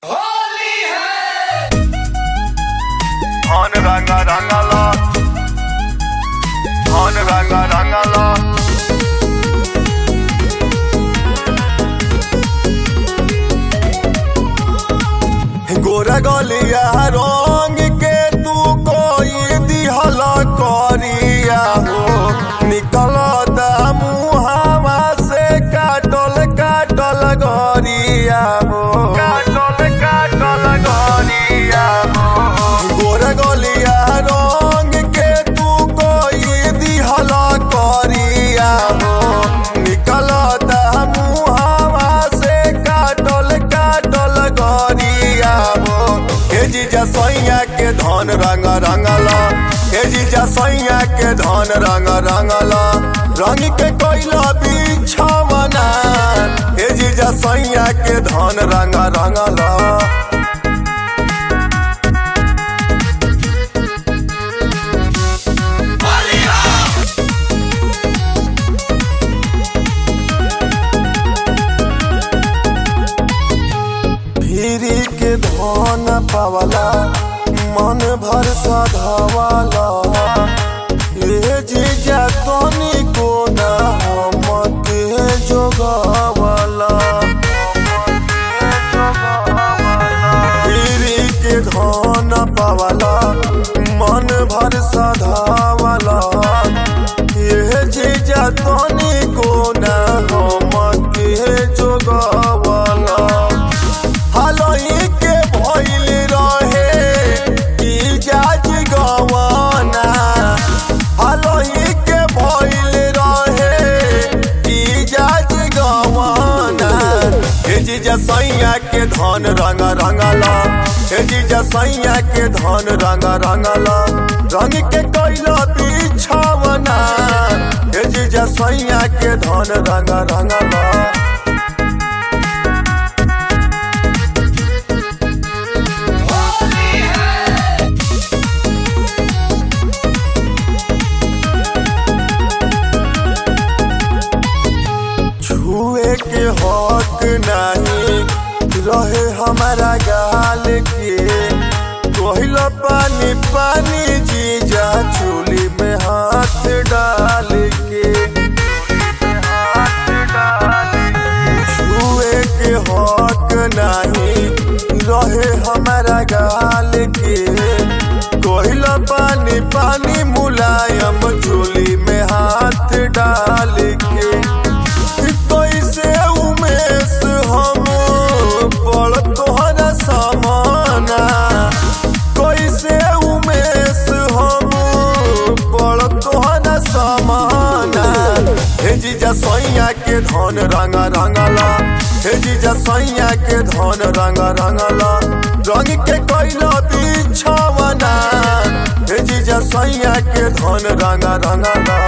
होली है। धन रंगा रंगला, धन रंगा रंगला। गोरा गलिया रंग के तू कोई दिहला करिया हो, निकल मुहावा से काटल काटल गरिया हो, काटल काटल गरिया हो। गोरा गलिया रंग के तू कोई दिहला करिया हो, निकल मुहावा से काटल काटल गरिया हो। हे जीजा सैया के धन रंग रंगला, हे जीजा सैया के धन रंग रंगला। रंग के कोइला बिछवना, हे जीजा सैया के धन रंग रंगला। होली है। फिरी के धन पावला, मन भर सधावला। हे जीजा तनी को ना हमके जोगावला। फिरी के धन पावला, मन भर सधावला। हे जीजा तनी को ना हमके जोगावला। हालही के भइल रहे इजाज गवाना, हालही के भइल रहे इजाज गवाना। हे जीजा सैया के धन रंग रंगला, हे जीजा सैया के धन रंग रंगला। रंग के कोइला बिछवना, हे जीजा सैया के धन रंग रंगला। होली है। छुए के हक नहीं रहे हमारा गाल के, कोहिल पानी पानी जीजा चूली में हाथ डाल के। छुए के हक नहीं रहे हमारा गाल के, कोहिल पानी पानी मुलायम चूली में हाथ डाल के। कैसे उमेश हम पड़ तोहरा समाना, कैसे उमेश हम पड़ तोहरा समाना। हे जीजा सैया के धन रंग रंगला, हे जीजा सैया के धन रंग रंगला। रंग के कोइला बिछवना, हे जीजा सैया के धन रंग रंगला।